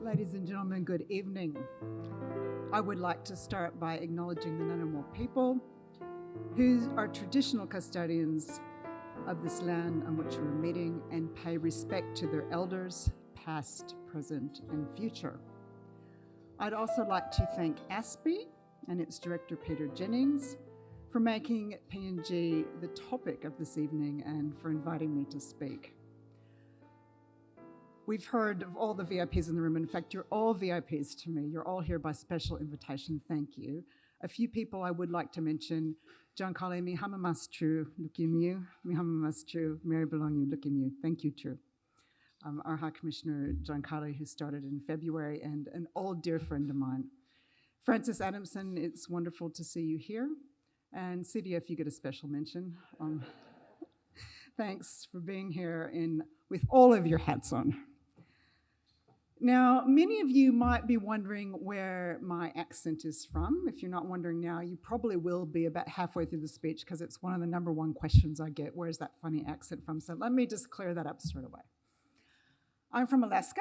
Ladies and gentlemen, good evening. I would like to start by acknowledging the Ngunnawal people who are traditional custodians of this land on which we're meeting and pay respect to their elders, past, present, and future. I'd also like to thank ASPI and its director, Peter Jennings, for making PNG the topic of this evening and for inviting me to speak. We've heard of all the VIPs in the room. In fact, you're all VIPs to me. You're all here by special invitation. Thank you. A few people I would like to mention. John Kale, mi hamamastru lukimiu, mi hamamastru Mary Belongu lukimiu. Thank you, True. Our High Commissioner, John Kale, who started in February, and an old dear friend of mine. Francis Adamson, it's wonderful to see you here. And CDF, you get a special mention. Thanks for being here with all of your hats on. Now, many of you might be wondering where my accent is from. If you're not wondering now, you probably will be about halfway through the speech because it's one of the number one questions I get. Where's that funny accent from? So let me just clear that up straight away. I'm from Alaska.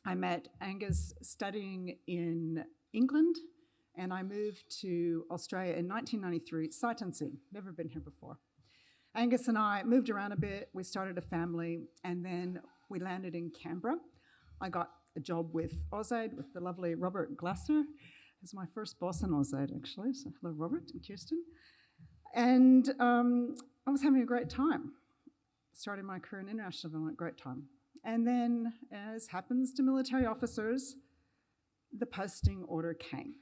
I met Angus studying in England, and I moved to Australia in 1993, sight unseen, never been here before. Angus and I moved around a bit, we started a family, and then we landed in Canberra. I got a job with AusAid, with the lovely Robert Glasser. He's my first boss in AusAid, actually, so hello, Robert and Kirsten. And I was having a great time. Started my career in international development, great time. And then, as happens to military officers, the posting order came,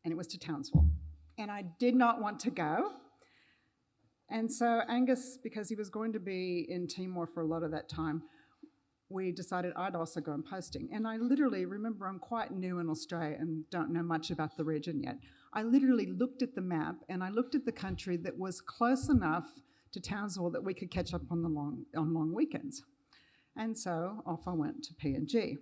and it was to Townsville. And I did not want to go. And so Angus, because he was going to be in Timor for a lot of that time, we decided I'd also go on posting. And I literally, remember I'm quite new in Australia and don't know much about the region yet. I literally looked at the map and I looked at the country that was close enough to Townsville that we could catch up on long weekends. And so off I went to PNG.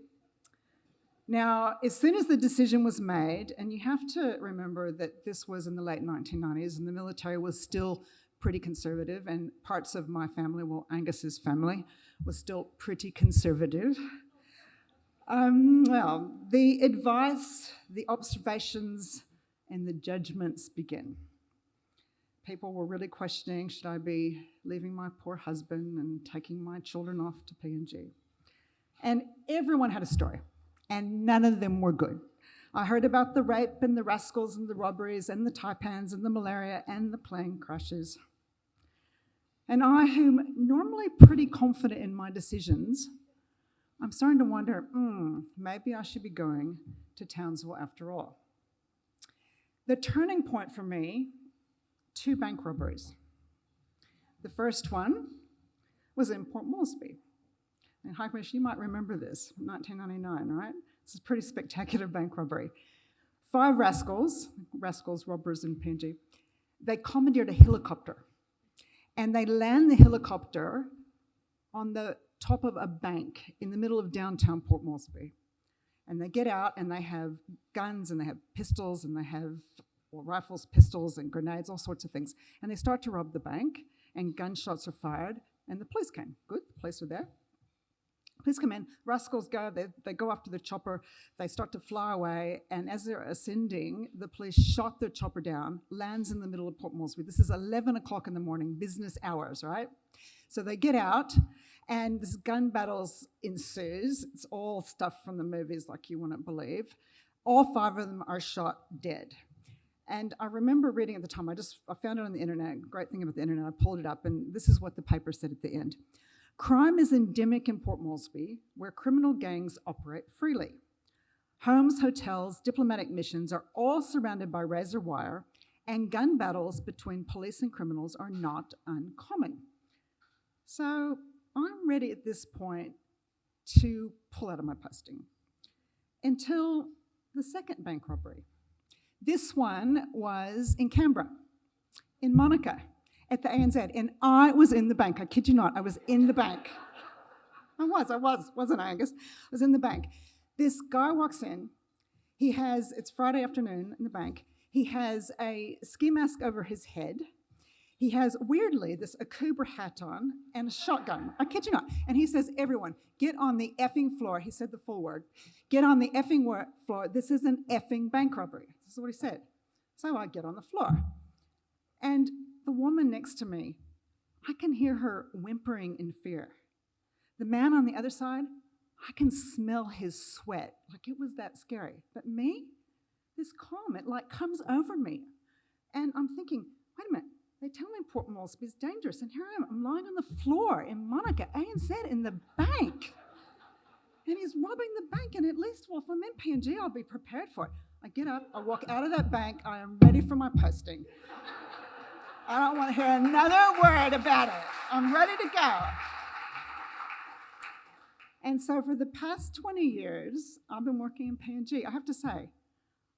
Now, as soon as the decision was made, and you have to remember that this was in the late 1990s and the military was still pretty conservative, and parts of my family, well, Angus's family, was still pretty conservative. The advice, the observations, and the judgments begin. People were really questioning, should I be leaving my poor husband and taking my children off to PNG? And everyone had a story, and none of them were good. I heard about the rape and the rascals and the robberies and the taipans and the malaria and the plane crashes. And I, who'm normally pretty confident in my decisions, I'm starting to wonder, maybe I should be going to Townsville after all. The turning point for me, 2 bank robberies. The first one was in Port Moresby. And High Commissioner, you might remember this, 1999, right? This is a pretty spectacular bank robbery. 5 rascals, robbers in PNG, they commandeered a helicopter. And they land the helicopter on the top of a bank in the middle of downtown Port Moresby. And they get out and they have guns and they have pistols and they have rifles, pistols and grenades, all sorts of things. And they start to rob the bank and gunshots are fired and the police came. Good, the police were there. Police come in, rascals go, they go after the chopper, they start to fly away, and as they're ascending, the police shot their chopper down, lands in the middle of Port Moresby. This is 11 o'clock in the morning, business hours, right? So they get out, and this gun battle ensues. It's all stuff from the movies like you wouldn't believe. All 5 of them are shot dead. And I remember reading at the time, I found it on the internet, great thing about the internet, I pulled it up, and this is what the paper said at the end. Crime is endemic in Port Moresby, where criminal gangs operate freely. Homes, hotels, diplomatic missions are all surrounded by razor wire, and gun battles between police and criminals are not uncommon. So I'm ready at this point to pull out of my posting until the second bank robbery. This one was in Canberra, in Monica, at the ANZ, and I was in the bank. I kid you not, I was in the bank. Wasn't I, Angus? I was in the bank. This guy walks in. It's Friday afternoon in the bank. He has a ski mask over his head. He has, weirdly, this Akuba hat on and a shotgun. I kid you not. And he says, everyone, get on the effing floor. He said the full word. Get on the effing floor. This is an effing bank robbery. This is what he said. So I get on the floor. And the woman next to me, I can hear her whimpering in fear. The man on the other side, I can smell his sweat. Like, it was that scary. But me, this calm, it like comes over me. And I'm thinking, wait a minute. They tell me Port Moresby is dangerous, and here I am. I'm lying on the floor in Monica, ANZ, in the bank. And he's robbing the bank, and at least, well, if I'm in PNG, I'll be prepared for it. I get up, I walk out of that bank, I am ready for my posting. I don't want to hear another word about it. I'm ready to go. And so for the past 20 years, I've been working in PNG. I have to say,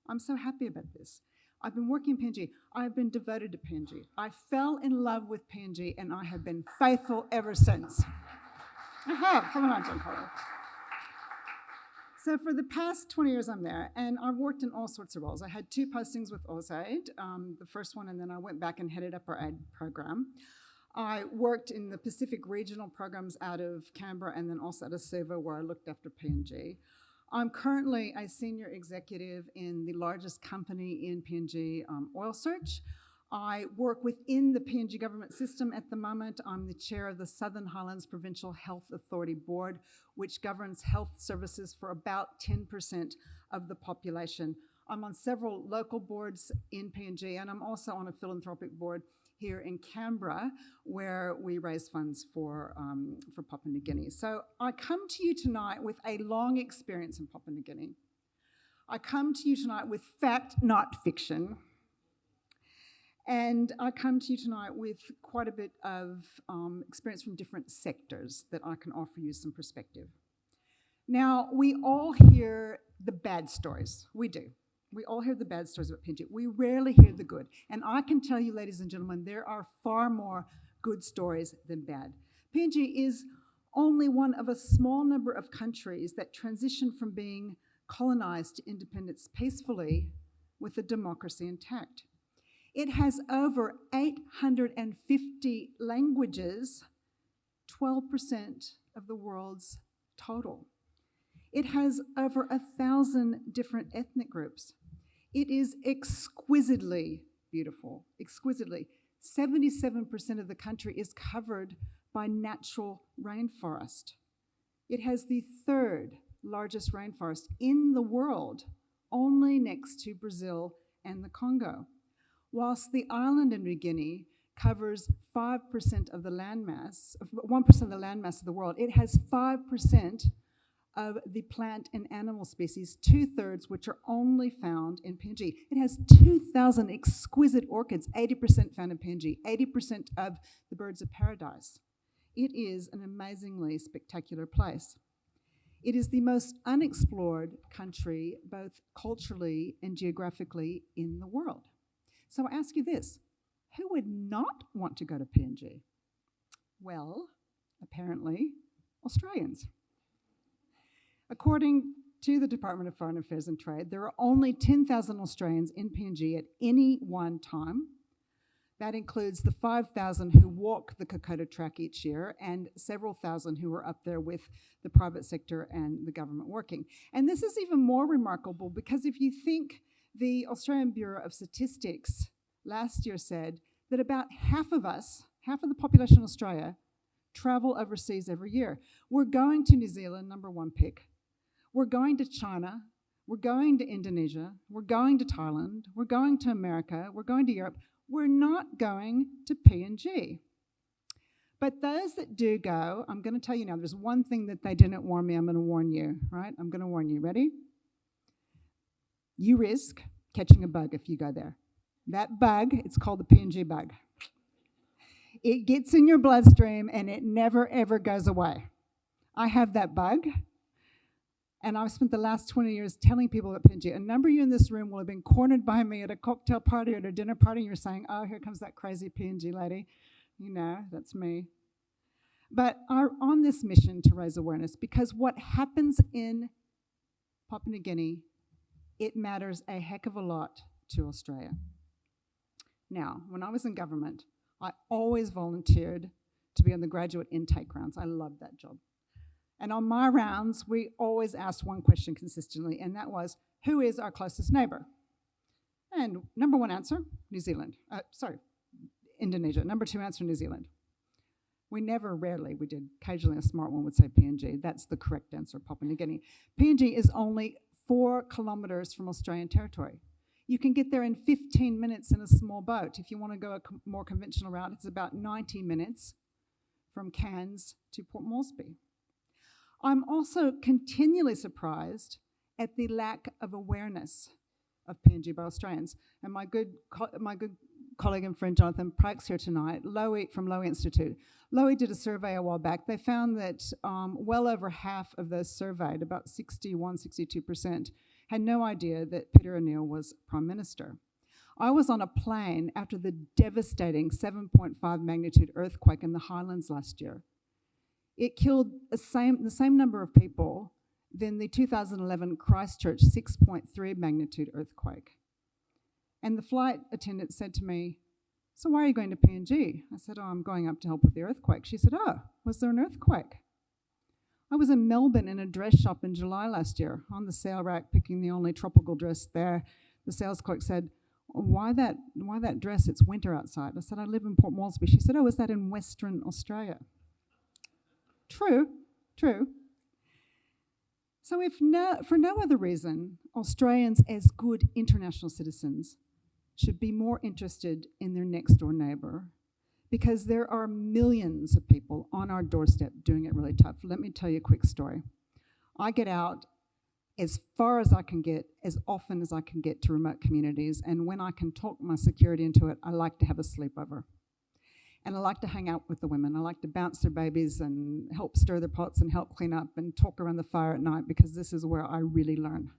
I'm so happy about this. I've been working in PNG. I've been devoted to PNG. I fell in love with PNG, and I have been faithful ever since. I have. Come on, John Carter. So for the past 20 years, I'm there, and I've worked in all sorts of roles. I had 2 postings with AusAid, the first one, and then I went back and headed up our aid program. I worked in the Pacific regional programs out of Canberra and then also out of Suva, where I looked after PNG. I'm currently a senior executive in the largest company in PNG, Oil Search. I work within the PNG government system at the moment. I'm the chair of the Southern Highlands Provincial Health Authority Board, which governs health services for about 10% of the population. I'm on several local boards in PNG, and I'm also on a philanthropic board here in Canberra, where we raise funds for Papua New Guinea. So I come to you tonight with a long experience in Papua New Guinea. I come to you tonight with fact, not fiction. And I come to you tonight with quite a bit of experience from different sectors that I can offer you some perspective. Now, we all hear the bad stories. We do. We all hear the bad stories about PNG. We rarely hear the good. And I can tell you, ladies and gentlemen, there are far more good stories than bad. PNG is only one of a small number of countries that transitioned from being colonized to independence peacefully with a democracy intact. It has over 850 languages, 12% of the world's total. It has over 1,000 different ethnic groups. It is exquisitely beautiful, exquisitely. 77% of the country is covered by natural rainforest. It has the 3rd largest rainforest in the world, only next to Brazil and the Congo. Whilst the island in New Guinea covers 5% of the landmass, 1% of the landmass of the world, it has 5% of the plant and animal species, 2/3 which are only found in PNG. It has 2,000 exquisite orchids, 80% found in PNG, 80% of the birds of paradise. It is an amazingly spectacular place. It is the most unexplored country, both culturally and geographically, in the world. So I ask you this, who would not want to go to PNG? Well, apparently, Australians. According to the Department of Foreign Affairs and Trade, there are only 10,000 Australians in PNG at any one time. That includes the 5,000 who walk the Kokoda track each year and several thousand who are up there with the private sector and the government working. And this is even more remarkable because if you think the Australian Bureau of Statistics last year said that about half of us, half of the population of Australia, travel overseas every year. We're going to New Zealand, number 1 pick. We're going to China, we're going to Indonesia, we're going to Thailand, we're going to America, we're going to Europe. We're not going to PNG. But those that do go, I'm going to tell you now, there's one thing that they didn't warn me, I'm going to warn you, right? I'm going to warn you. Ready? You risk catching a bug if you go there. That bug, it's called the PNG bug. It gets in your bloodstream and it never, ever goes away. I have that bug. And I've spent the last 20 years telling people about PNG. A number of you in this room will have been cornered by me at a cocktail party or at a dinner party, and you're saying, oh, here comes that crazy PNG lady. You know, that's me. But are on this mission to raise awareness because what happens in Papua New Guinea, it matters a heck of a lot to Australia. Now, when I was in government, I always volunteered to be on the graduate intake rounds. I loved that job. And on my rounds, we always asked one question consistently, and that was, who is our closest neighbour? And number one answer, New Zealand. Indonesia. Number two answer, New Zealand. We did. Occasionally a smart one would say PNG. That's the correct answer, Papua New Guinea. PNG is only 4 kilometres from Australian territory. You can get there in 15 minutes in a small boat. If you want to go a more conventional route, it's about 90 minutes from Cairns to Port Moresby. I'm also continually surprised at the lack of awareness of PNG by Australians. And my good colleague and friend Jonathan Pryke's here tonight, from Lowy Institute. Lowy did a survey a while back. They found that well over half of those surveyed, about 62%, had no idea that Peter O'Neill was Prime Minister. I was on a plane after the devastating 7.5 magnitude earthquake in the Highlands last year. It killed the same number of people than the 2011 Christchurch 6.3 magnitude earthquake. And the flight attendant said to me, "So why are you going to PNG?" I said, "Oh, I'm going up to help with the earthquake." She said, "Oh, was there an earthquake?" I was in Melbourne in a dress shop in July last year, on the sale rack, picking the only tropical dress there. The sales clerk said, why that dress? It's winter outside. I said, "I live in Port Moresby." She said, "Oh, is that in Western Australia?" True. So for no other reason, Australians as good international citizens should be more interested in their next door neighbour, because there are millions of people on our doorstep doing it really tough. Let me tell you a quick story. I get out as far as I can get, as often as I can get to remote communities, and when I can talk my security into it, I like to have a sleepover. And I like to hang out with the women. I like to bounce their babies and help stir their pots and help clean up and talk around the fire at night, because this is where I really learn.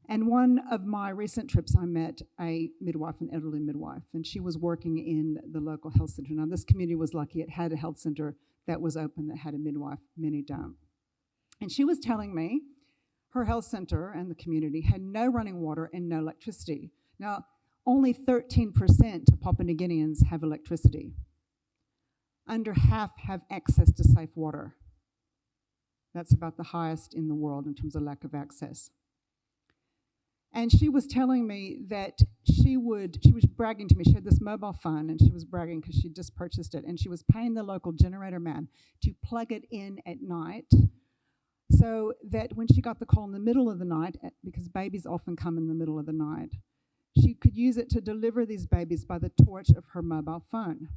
And one of my recent trips, I met a midwife, an elderly midwife, and she was working in the local health centre. Now, this community was lucky. It had a health centre that was open that had a midwife. Many don't. And she was telling me her health centre and the community had no running water and no electricity. Now, only 13% of Papua New Guineans have electricity. Under half have access to safe water. That's about the highest in the world in terms of lack of access. And she was telling me that she was bragging to me. She had this mobile phone, and she was bragging because she just purchased it, and she was paying the local generator man to plug it in at night, so that when she got the call in the middle of the night, because babies often come in the middle of the night, she could use it to deliver these babies by the torch of her mobile phone.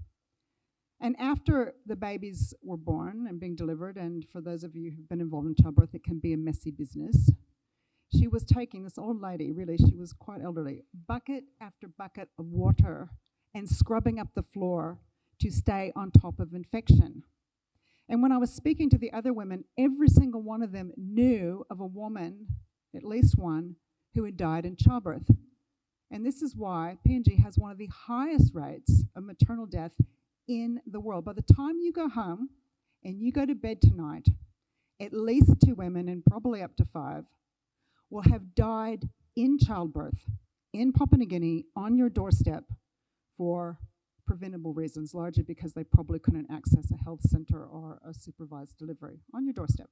And after the babies were born and being delivered, and for those of you who've been involved in childbirth, it can be a messy business, she was taking, this old lady, really, she was quite elderly, bucket after bucket of water and scrubbing up the floor to stay on top of infection. And when I was speaking to the other women, every single one of them knew of a woman, at least one, who had died in childbirth. And this is why PNG has one of the highest rates of maternal death in the world. By the time you go home and you go to bed tonight, at least 2 women, and probably up to 5, will have died in childbirth in Papua New Guinea on your doorstep for preventable reasons, largely because they probably couldn't access a health centre or a supervised delivery on your doorstep.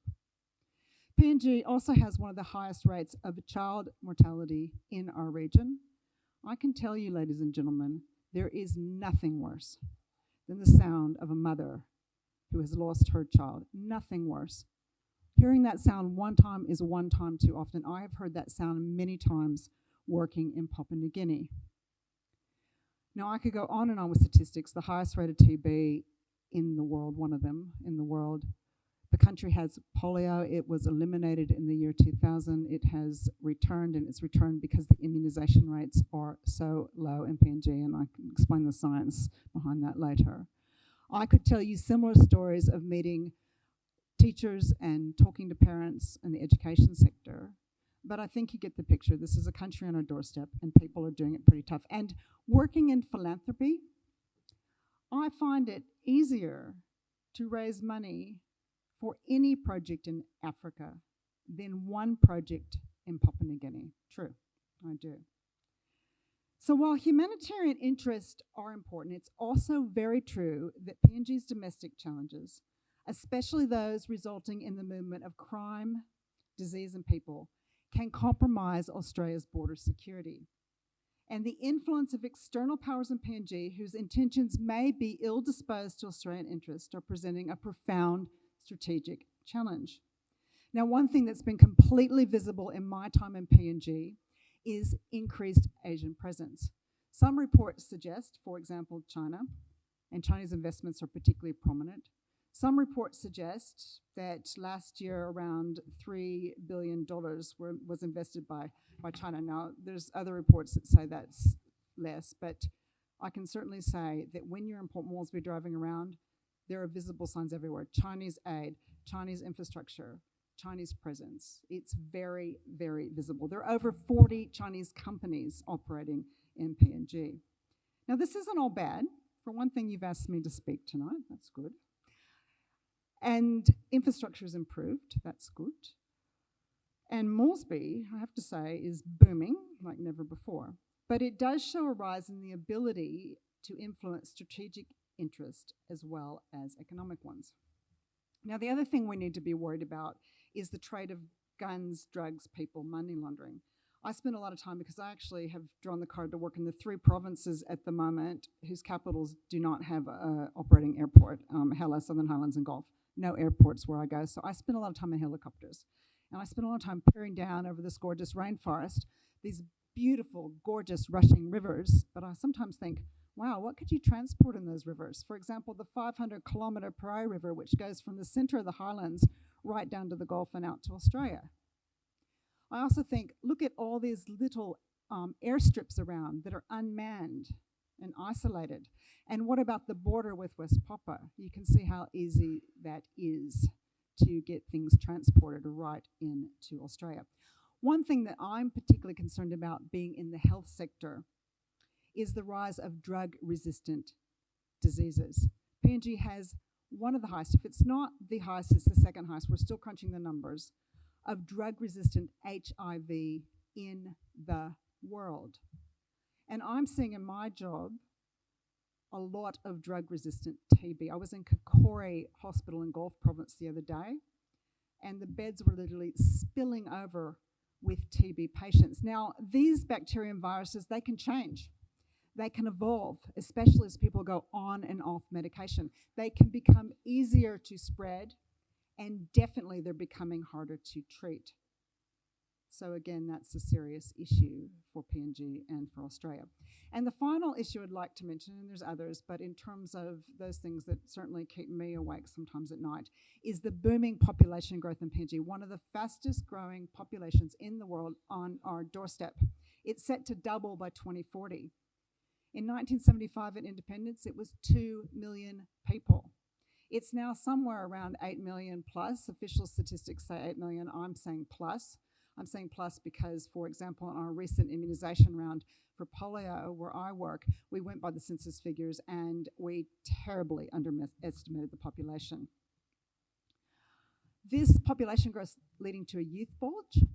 PNG also has one of the highest rates of child mortality in our region. I can tell you, ladies and gentlemen, there is nothing worse than the sound of a mother who has lost her child. Nothing worse. Hearing that sound one time is one time too often. I have heard that sound many times working in Papua New Guinea. Now, I could go on and on with statistics. The highest rate of TB in the world, one of them in the world. The country has polio. It was eliminated in the year 2000. It has returned, and it's returned because the immunization rates are so low in PNG, and I can explain the science behind that later. I could tell you similar stories of meeting teachers and talking to parents in the education sector, but I think you get the picture. This is a country on our doorstep, and people are doing it pretty tough. And working in philanthropy, I find it easier to raise money for any project in Africa than one project in Papua New Guinea. True, I do. So while humanitarian interests are important, it's also very true that PNG's domestic challenges, especially those resulting in the movement of crime, disease, and people, can compromise Australia's border security. And the influence of external powers in PNG, whose intentions may be ill-disposed to Australian interests, are presenting a profound strategic challenge. Now, one thing that's been completely visible in my time in PNG is increased Asian presence. Some reports suggest, for example, China, and Chinese investments are particularly prominent. Some reports suggest that last year around $3 billion was invested by China. Now, there's other reports that say that's less, but I can certainly say that when you're in Port Moresby driving around, there are visible signs everywhere. Chinese aid, Chinese infrastructure, Chinese presence. It's very, very visible. There are over 40 Chinese companies operating in PNG. Now, this isn't all bad. For one thing, you've asked me to speak tonight. That's good. And infrastructure has improved. That's good. And Moresby, I have to say, is booming like never before. But it does show a rise in the ability to influence strategic interest as well as economic ones. Now, the other thing we need to be worried about is the trade of guns, drugs, people, money laundering. I spend a lot of time, because I actually have drawn the card to work in the 3 provinces at the moment whose capitals do not have an operating airport, Hela, Southern Highlands and Gulf. No airports where I go, so I spend a lot of time in helicopters. And I spend a lot of time peering down over this gorgeous rainforest, these beautiful, gorgeous, rushing rivers, but I sometimes think, wow, what could you transport in those rivers? For example, the 500-kilometre Parai River, which goes from the centre of the highlands right down to the Gulf and out to Australia. I also think, look at all these little airstrips around that are unmanned and isolated. And what about the border with West Papua? You can see how easy that is to get things transported right into Australia. One thing that I'm particularly concerned about being in the health sector is the rise of drug-resistant diseases. PNG has one of the highest, if it's not the highest, it's the second highest, we're still crunching the numbers, of drug-resistant HIV in the world. And I'm seeing in my job a lot of drug-resistant TB. I was in Kakori Hospital in Gulf Province the other day, and the beds were literally spilling over with TB patients. Now, these bacteria and viruses, they can change. They can evolve, especially as people go on and off medication. They can become easier to spread, and definitely they're becoming harder to treat. So again, that's a serious issue for PNG and for Australia. And the final issue I'd like to mention, and there's others, but in terms of those things that certainly keep me awake sometimes at night, is the booming population growth in PNG, one of the fastest growing populations in the world on our doorstep. It's set to double by 2040. In 1975 at independence, it was 2 million people. It's now somewhere around 8 million plus. Official statistics say 8 million. I'm saying plus. I'm saying plus because, for example, on our recent immunization round for polio, where I work, we went by the census figures and we terribly underestimated the population. This population growth leading to a youth bulge,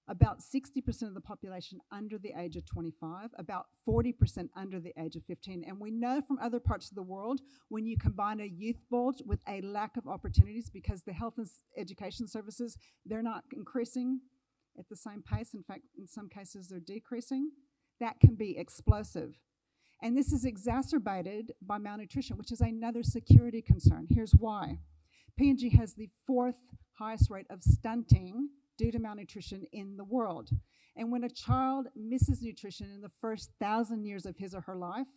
about 60% of the population under the age of 25, about 40% under the age of 15. And we know from other parts of the world, when you combine a youth bulge with a lack of opportunities, because the health and education services, they're not increasing at the same pace. In fact, in some cases, they're decreasing. That can be explosive. And this is exacerbated by malnutrition, which is another security concern. Here's why. PNG has the 4th highest rate of stunting due to malnutrition in the world. And when a child misses nutrition in the first 1,000 years of his or her life,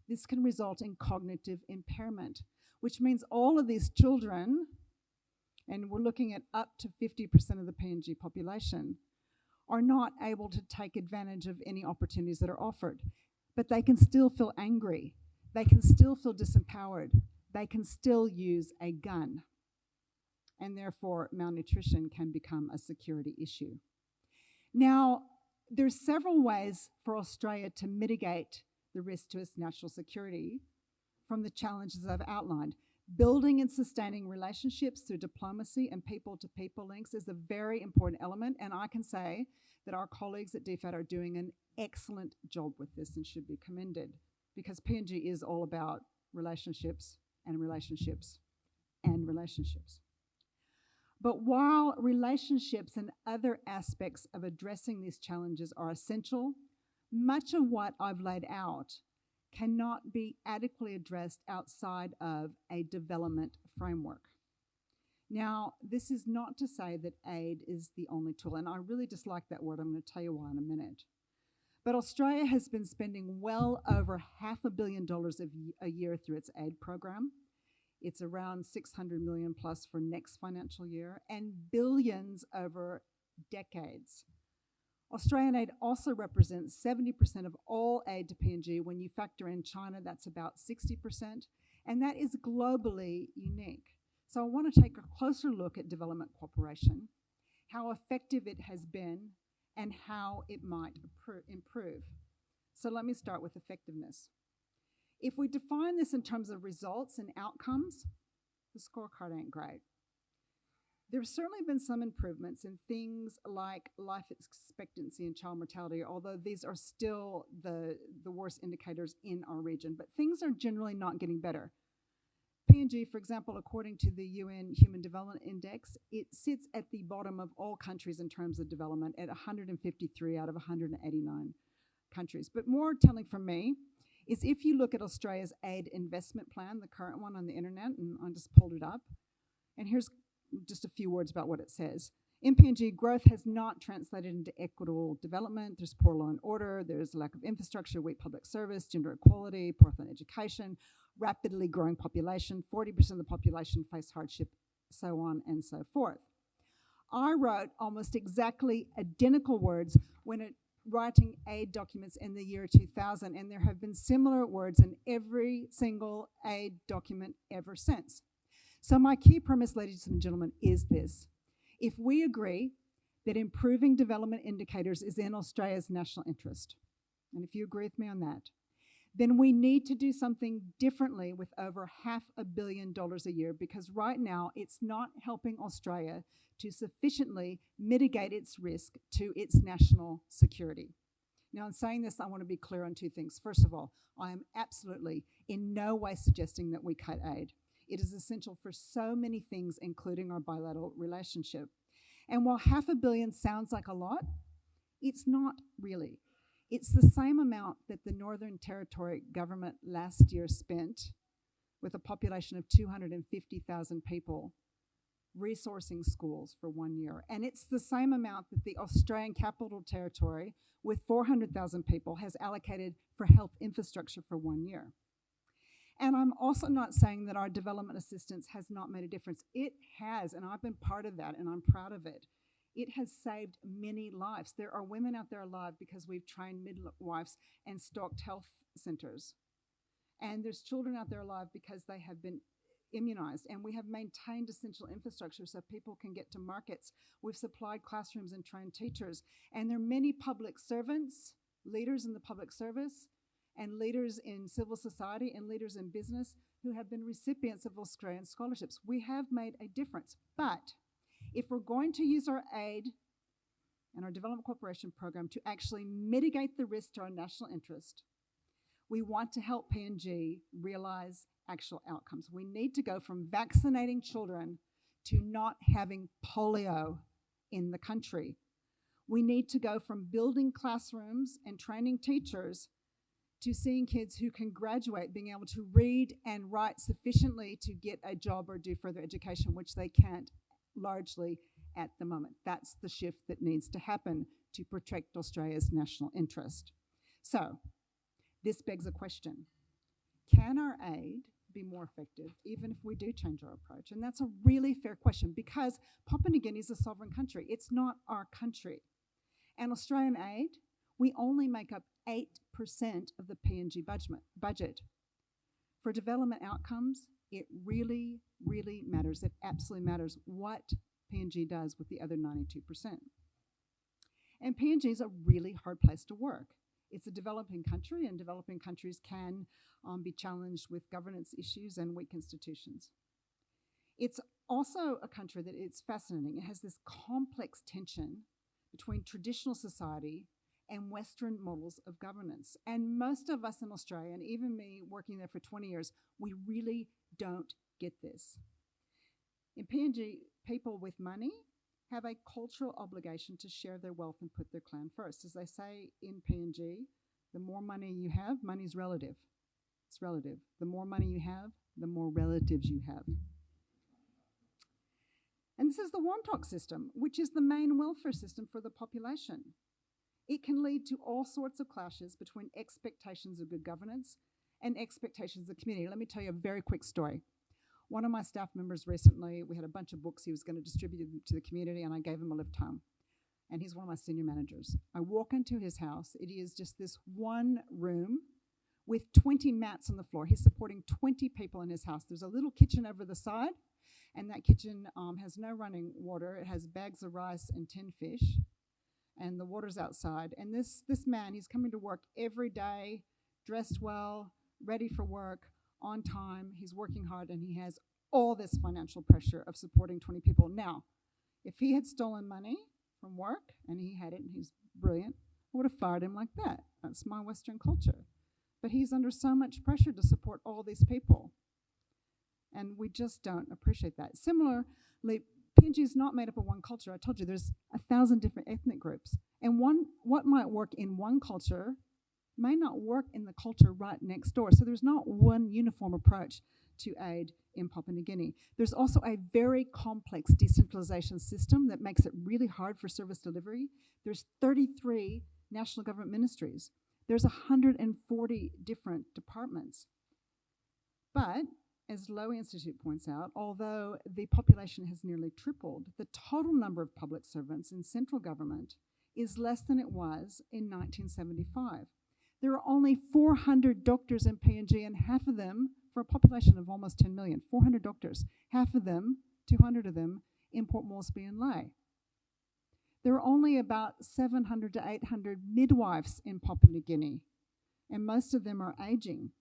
this can result in cognitive impairment, which means all of these children, and we're looking at up to 50% of the PNG population, are not able to take advantage of any opportunities that are offered. But they can still feel angry. They can still feel disempowered. They can still use a gun. And therefore, malnutrition can become a security issue. Now, there's several ways for Australia to mitigate the risk to its national security from the challenges I've outlined. Building and sustaining relationships through diplomacy and people-to-people links is a very important element, and I can say that our colleagues at DFAT are doing an excellent job with this and should be commended, because PNG is all about relationships and relationships and relationships. But while relationships and other aspects of addressing these challenges are essential, much of what I've laid out cannot be adequately addressed outside of a development framework. Now, this is not to say that aid is the only tool, and I really dislike that word. I'm going to tell you why in a minute. But Australia has been spending well over $500 million a year through its aid program. It's around $600 million plus for next financial year, and billions over decades. Australian aid also represents 70% of all aid to PNG. When you factor in China, that's about 60%, and that is globally unique. So I want to take a closer look at development cooperation, how effective it has been, and how it might improve. So let me start with effectiveness. If we define this in terms of results and outcomes, the scorecard ain't great. There have certainly been some improvements in things like life expectancy and child mortality, although these are still the worst indicators in our region, but things are generally not getting better. PNG, for example, according to the UN Human Development Index, it sits at the bottom of all countries in terms of development at 153 out of 189 countries. But more telling for me is if you look at Australia's aid investment plan, the current one on the internet, and I just pulled it up, and here's just a few words about what it says. In PNG, growth has not translated into equitable development. There's poor law and order, there's lack of infrastructure, weak public service, gender equality, poor education, rapidly growing population, 40% of the population face hardship, so on and so forth. I wrote almost exactly identical words when writing aid documents in the year 2000, and there have been similar words in every single aid document ever since. So my key premise, ladies and gentlemen, is this. If we agree that improving development indicators is in Australia's national interest, and if you agree with me on that, then we need to do something differently with over $500 million a year, because right now it's not helping Australia to sufficiently mitigate its risk to its national security. Now, in saying this, I want to be clear on two things. First of all, I am absolutely in no way suggesting that we cut aid. It is essential for so many things, including our bilateral relationship. And while $500 million sounds like a lot, it's not really. It's the same amount that the Northern Territory government last year spent with a population of 250,000 people resourcing schools for 1 year. And it's the same amount that the Australian Capital Territory with 400,000 people has allocated for health infrastructure for 1 year. And I'm also not saying that our development assistance has not made a difference. It has, and I've been part of that, and I'm proud of it. It has saved many lives. There are women out there alive because we've trained midwives and stocked health centers. And there's children out there alive because they have been immunized, and we have maintained essential infrastructure so people can get to markets. We've supplied classrooms and trained teachers. And there are many public servants, leaders in the public service, and leaders in civil society and leaders in business who have been recipients of Australian scholarships. We have made a difference. But if we're going to use our aid and our development cooperation program to actually mitigate the risk to our national interest, we want to help PNG realize actual outcomes. We need to go from vaccinating children to not having polio in the country. We need to go from building classrooms and training teachers to seeing kids who can graduate, being able to read and write sufficiently to get a job or do further education, which they can't largely at the moment. That's the shift that needs to happen to protect Australia's national interest. So, this begs a question. Can our aid be more effective even if we do change our approach? And that's a really fair question, because Papua New Guinea is a sovereign country. It's not our country. And Australian aid, we only make up 8% of the PNG budget. For development outcomes, it really, really matters. It absolutely matters what PNG does with the other 92%. And PNG is a really hard place to work. It's a developing country, and developing countries can be challenged with governance issues and weak institutions. It's also a country that it's fascinating. It has this complex tension between traditional society and Western models of governance. And most of us in Australia, and even me working there for 20 years, we really don't get this. In PNG, people with money have a cultural obligation to share their wealth and put their clan first. As they say in PNG, the more money you have, money's relative. It's relative. The more money you have, the more relatives you have. And this is the Wontok system, which is the main welfare system for the population. It can lead to all sorts of clashes between expectations of good governance and expectations of the community. Let me tell you a very quick story. One of my staff members recently, we had a bunch of books he was going to distribute to the community, and I gave him a lift home. And he's one of my senior managers. I walk into his house. It is just this one room with 20 mats on the floor. He's supporting 20 people in his house. There's a little kitchen over the side, and that kitchen has no running water. It has bags of rice and tin fish, and the water's outside. And this man, he's coming to work every day, dressed well, ready for work, on time. He's working hard, and he has all this financial pressure of supporting 20 people. Now, if he had stolen money from work, and he had it, and he's brilliant, I would have fired him like that. That's my Western culture. But he's under so much pressure to support all these people. And we just don't appreciate that. Similarly, PNG is not made up of one culture. I told you there's 1,000 different ethnic groups. And what might work in one culture may not work in the culture right next door. So there's not one uniform approach to aid in Papua New Guinea. There's also a very complex decentralization system that makes it really hard for service delivery. There's 33 national government ministries. There's 140 different departments. But, as Lowy Institute points out, although the population has nearly tripled, the total number of public servants in central government is less than it was in 1975. There are only 400 doctors in PNG, and half of them, for a population of almost 10 million, 400 doctors, half of them, 200 of them, in Port Moresby and Lae. There are only about 700 to 800 midwives in Papua New Guinea, and most of them are aging.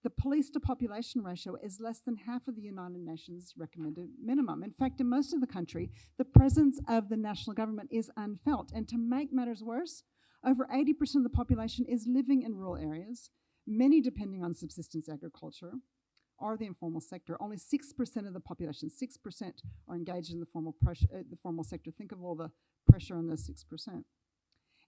The police to population ratio is less than half of the United Nations recommended minimum. In fact, in most of the country, the presence of the national government is unfelt. And to make matters worse, over 80% of the population is living in rural areas, many depending on subsistence agriculture or the informal sector. Only 6% of the population, 6% are engaged in the formal sector. Think of all the pressure on those 6%.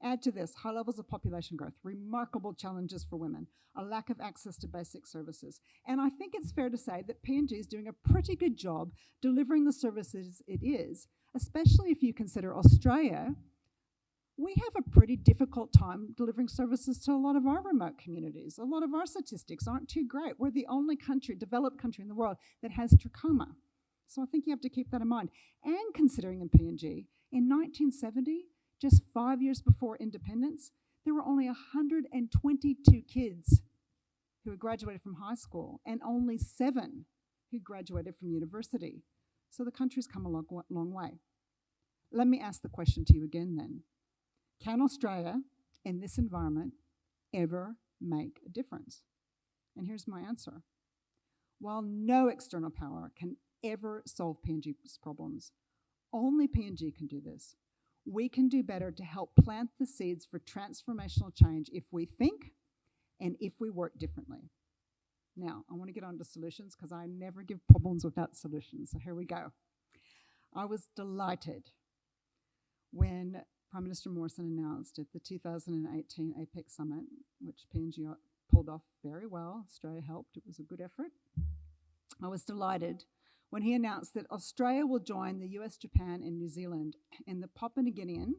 Add to this high levels of population growth, remarkable challenges for women, a lack of access to basic services. And I think it's fair to say that PNG is doing a pretty good job delivering the services it is, especially if you consider Australia. We have a pretty difficult time delivering services to a lot of our remote communities. A lot of our statistics aren't too great. We're the only developed country in the world that has trachoma. So I think you have to keep that in mind. And considering in PNG, in 1970, just 5 years before independence, there were only 122 kids who had graduated from high school and only 7 who graduated from university. So the country's come a long way. Let me ask the question to you again then. Can Australia, in this environment, ever make a difference? And here's my answer. While no external power can ever solve PNG's problems, only PNG can do this. We can do better to help plant the seeds for transformational change if we think and if we work differently. Now, I want to get on to solutions because I never give problems without solutions. So here we go. I was delighted when Prime Minister Morrison announced at the 2018 APEC Summit, which PNG pulled off very well. Australia helped. It was a good effort. I was delighted when he announced that Australia will join the US, Japan, and New Zealand in the Papua New Guinean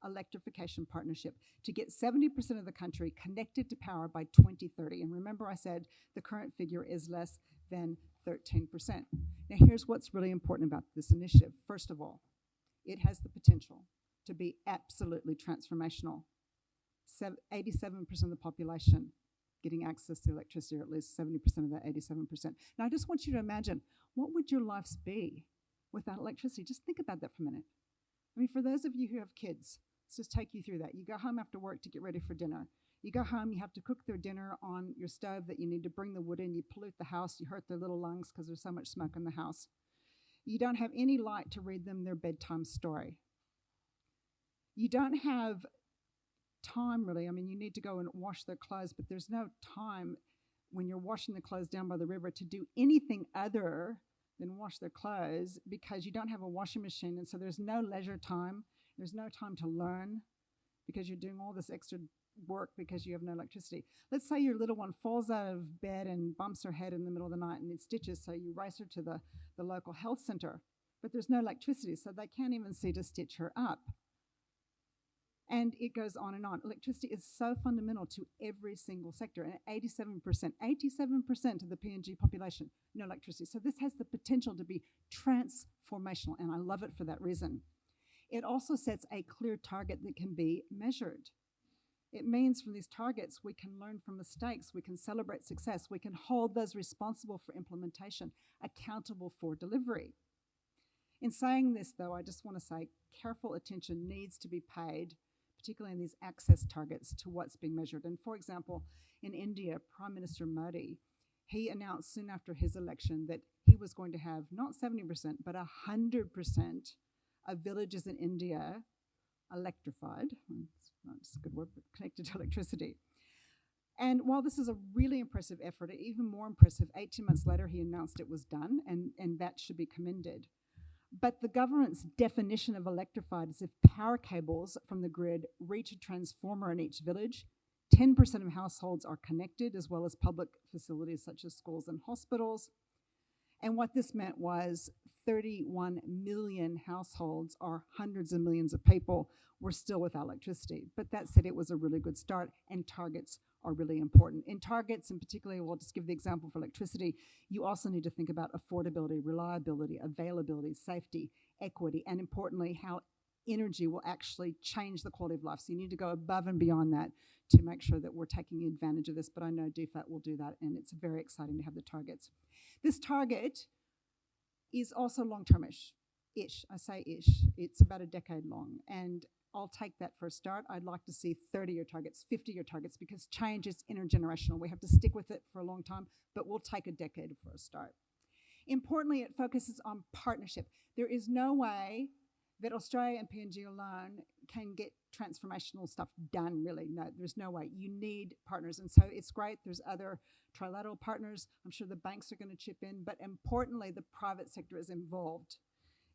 electrification partnership to get 70% of the country connected to power by 2030. And remember I said the current figure is less than 13%. Now here's what's really important about this initiative. First of all, it has the potential to be absolutely transformational. 87% of the population getting access to electricity, or at least 70% of that 87%. Now I just want you to imagine, what would your lives be without electricity? Just think about that for a minute. I mean, for those of you who have kids, let's just take you through that. You go home after work to get ready for dinner. You go home, you have to cook their dinner on your stove that you need to bring the wood in. You pollute the house, you hurt their little lungs because there's so much smoke in the house. You don't have any light to read them their bedtime story. You don't have time, really. I mean, you need to go and wash their clothes, but there's no time when you're washing the clothes down by the river to do anything other than wash their clothes, because you don't have a washing machine, and so there's no leisure time. There's no time to learn because you're doing all this extra work because you have no electricity. Let's say your little one falls out of bed and bumps her head in the middle of the night and needs stitches, so you race her to the local health center, but there's no electricity, so they can't even see to stitch her up. And it goes on and on. Electricity is so fundamental to every single sector, and 87% of the PNG population, no electricity. So this has the potential to be transformational, and I love it for that reason. It also sets a clear target that can be measured. It means from these targets, we can learn from mistakes, we can celebrate success, we can hold those responsible for implementation accountable for delivery. In saying this, though, I just want to say careful attention needs to be paid, particularly in these access targets, to what's being measured. And for example, in India, Prime Minister Modi, he announced soon after his election that he was going to have not 70%, but 100% of villages in India electrified. It's not just a good word, but connected to electricity. And while this is a really impressive effort, even more impressive, 18 months later he announced it was done, and that should be commended. But the government's definition of electrified is if power cables from the grid reach a transformer in each village, 10% of households are connected, as well as public facilities such as schools and hospitals. And what this meant was 31 million households, or hundreds of millions of people, were still without electricity. But that said, it was a really good start, and targets are really important. In targets, and particularly, we'll just give the example for electricity, you also need to think about affordability, reliability, availability, safety, equity, and importantly, how energy will actually change the quality of life. So you need to go above and beyond that to make sure that we're taking advantage of this, but I know DFAT will do that, and it's very exciting to have the targets. This target is also long-term-ish. I say ish. It's about a decade long, and I'll take that for a start. I'd like to see 30-year targets, 50-year targets, because change is intergenerational. We have to stick with it for a long time, but we'll take a decade for a start. Importantly, it focuses on partnership. There is no way that Australia and PNG alone can get transformational stuff done, really. No, there's no way. You need partners, and so it's great. There's other trilateral partners. I'm sure the banks are going to chip in, but importantly, the private sector is involved.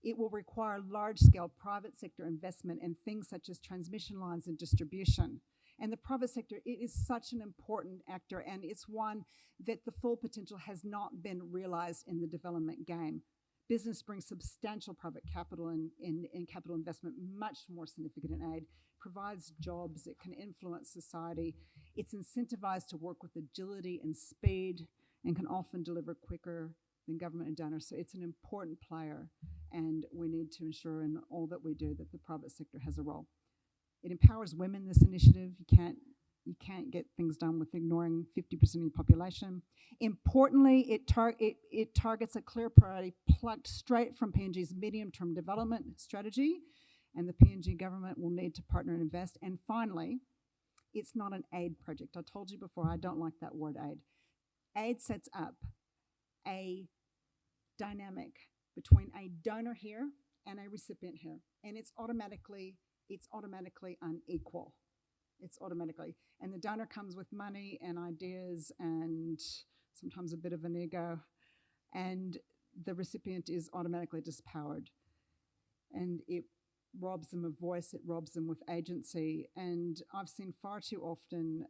It will require large-scale private sector investment in things such as transmission lines and distribution. And the private sector, it is such an important actor, and it's one that the full potential has not been realized in the development game. Business brings substantial private capital and capital investment, much more significant in aid, provides jobs, it can influence society. It's incentivized to work with agility and speed, and can often deliver quicker than government and donors. So it's an important player, and we need to ensure in all that we do that the private sector has a role. It empowers women, this initiative. You can't get things done with ignoring 50% of your population. Importantly, it targets a clear priority plucked straight from PNG's medium-term development strategy, and the PNG government will need to partner and invest. And finally, it's not an aid project. I told you before, I don't like that word aid. Aid sets up a dynamic between a donor here and a recipient here, and it's automatically unequal. It's automatically, and the donor comes with money and ideas and sometimes a bit of an ego, and the recipient is automatically dispowered, and it robs them of voice, it robs them with agency. And I've seen far too often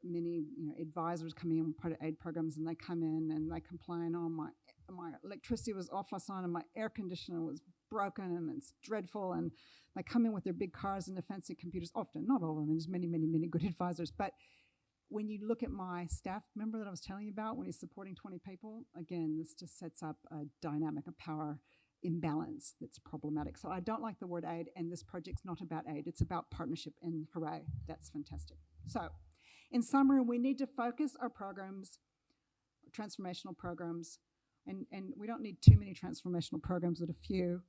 many advisors coming in with part of aid programs, and they come in and they complain, oh, my electricity was off last night and my air conditioner was broken and it's dreadful, and they come in with their big cars and their fancy computers. Often, not all of them, there's many, many, many good advisors, but when you look at my staff member that I was telling you about when he's supporting 20 people, again, this just sets up a dynamic, a power imbalance that's problematic. So I don't like the word aid, and this project's not about aid, it's about partnership, and hooray, that's fantastic. So in summary, we need to focus our programs, transformational programs, and we don't need too many transformational programs, but a few,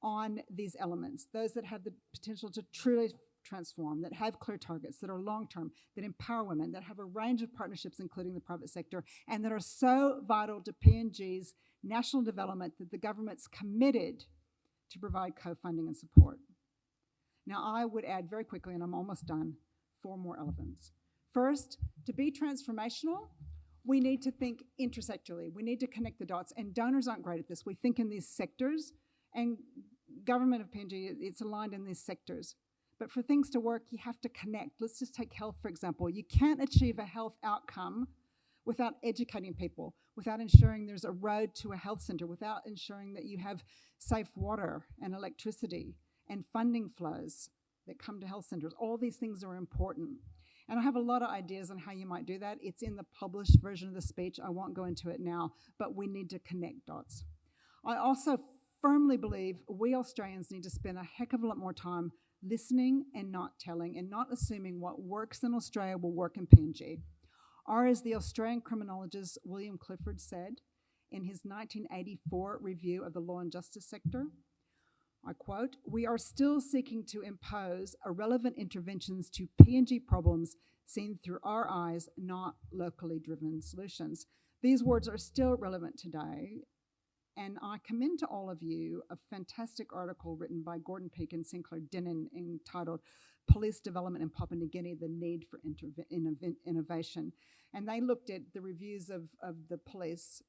on these elements, those that have the potential to truly transform, that have clear targets, that are long-term, that empower women, that have a range of partnerships, including the private sector, and that are so vital to PNG's national development that the government's committed to provide co-funding and support. Now, I would add very quickly, and I'm almost done, 4 more elements. First, to be transformational, we need to think intersectorally. We need to connect the dots, and donors aren't great at this. We think in these sectors, and government of PNG, it's aligned in these sectors. But for things to work, you have to connect. Let's just take health, for example. You can't achieve a health outcome without educating people, without ensuring there's a road to a health center, without ensuring that you have safe water and electricity and funding flows that come to health centers. All these things are important. And I have a lot of ideas on how you might do that. It's in the published version of the speech. I won't go into it now, but we need to connect dots. I also firmly believe we Australians need to spend a heck of a lot more time listening and not telling, and not assuming what works in Australia will work in PNG. Or as the Australian criminologist William Clifford said in his 1984 review of the law and justice sector, I quote, "We are still seeking to impose irrelevant interventions to PNG problems seen through our eyes, not locally driven solutions." These words are still relevant today, and I commend to all of you a fantastic article written by Gordon Peake and Sinclair Denon entitled "Police Development in Papua New Guinea, the Need for Innovation." And they looked at the reviews of the police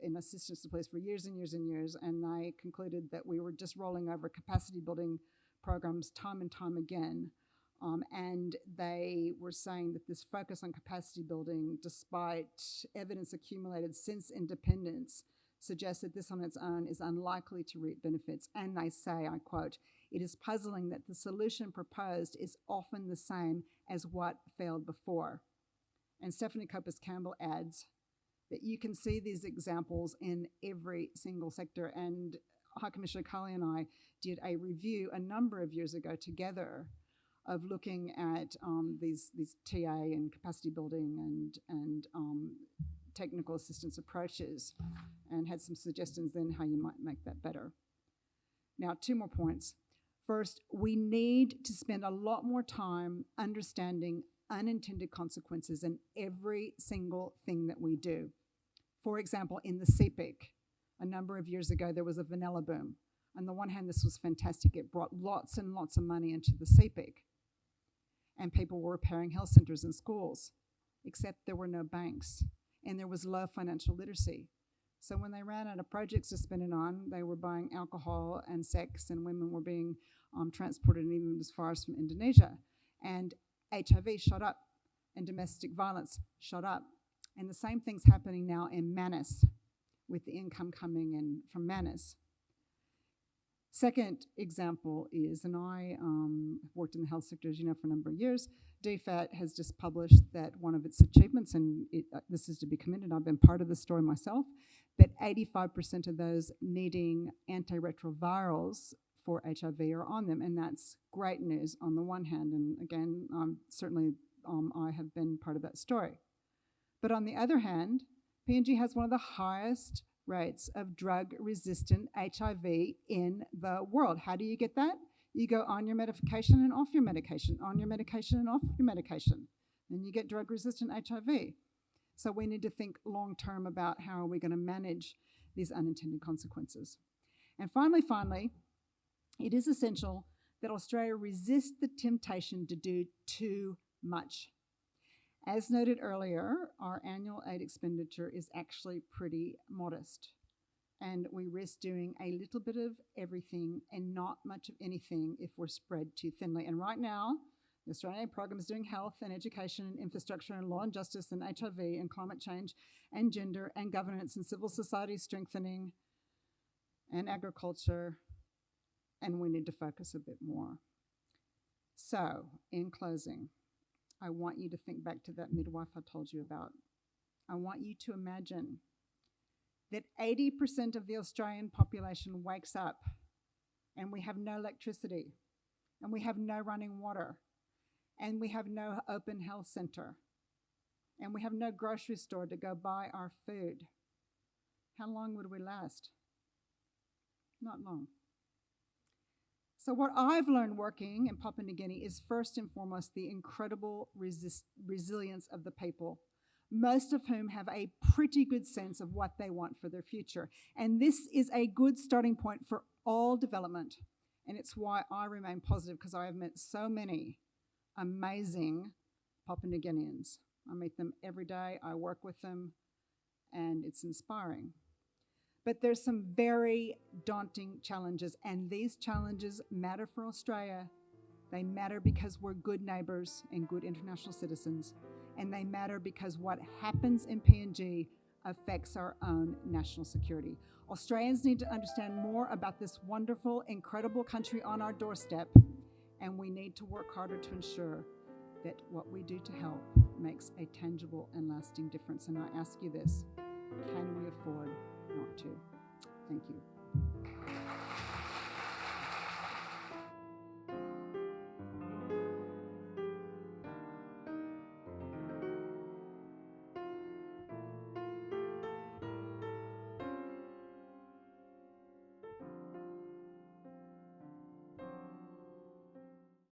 in assistance to police for years and years and years, and they concluded that we were just rolling over capacity building programs time and time again. And they were saying that this focus on capacity building, despite evidence accumulated since independence, suggests that this on its own is unlikely to reap benefits. And they say, I quote, "It is puzzling that the solution proposed is often the same as what failed before." And Stephanie Copus-Campbell adds that you can see these examples in every single sector. And High Commissioner Kali and I did a review a number of years ago together of looking at these TA and capacity building and technical assistance approaches, and had some suggestions then how you might make that better. Now, 2 more points. First, we need to spend a lot more time understanding unintended consequences in every single thing that we do. For example, in the CPIC, a number of years ago, there was a vanilla boom. On the one hand, this was fantastic. It brought lots and lots of money into the CPIC, and people were repairing health centers and schools, except there were no banks, and there was low financial literacy. So when they ran out of projects to spend it on, they were buying alcohol and sex, and women were being transported even as far as from Indonesia. And HIV shot up, and domestic violence shot up. And the same thing's happening now in Manus, with the income coming in from Manus. Second example is, and I worked in the health sector, as you know, for a number of years. DFAT has just published that one of its achievements, and this is to be commended, I've been part of the story myself, that 85% of those needing antiretrovirals for HIV are on them, and that's great news on the one hand, and again, certainly I have been part of that story. But on the other hand, PNG has one of the highest rates of drug-resistant HIV in the world. How do you get that? You go on your medication and off your medication, on your medication and off your medication, and you get drug-resistant HIV. So we need to think long-term about how are we going to manage these unintended consequences. And finally, it is essential that Australia resist the temptation to do too much. As noted earlier, our annual aid expenditure is actually pretty modest, and we risk doing a little bit of everything and not much of anything if we're spread too thinly. And right now, the Australian aid program is doing health and education and infrastructure and law and justice and HIV and climate change and gender and governance and civil society strengthening and agriculture, and we need to focus a bit more. So, in closing, I want you to think back to that midwife I told you about. I want you to imagine that 80% of the Australian population wakes up and we have no electricity, and we have no running water, and we have no open health centre, and we have no grocery store to go buy our food. How long would we last? Not long. So what I've learned working in Papua New Guinea is first and foremost the incredible resilience of the people, most of whom have a pretty good sense of what they want for their future. And this is a good starting point for all development. And it's why I remain positive, because I have met so many amazing Papua New Guineans. I meet them every day, I work with them, and it's inspiring. But there's some very daunting challenges, and these challenges matter for Australia. They matter because we're good neighbours and good international citizens, and they matter because what happens in PNG affects our own national security. Australians need to understand more about this wonderful, incredible country on our doorstep, and we need to work harder to ensure that what we do to help makes a tangible and lasting difference. And I ask you this: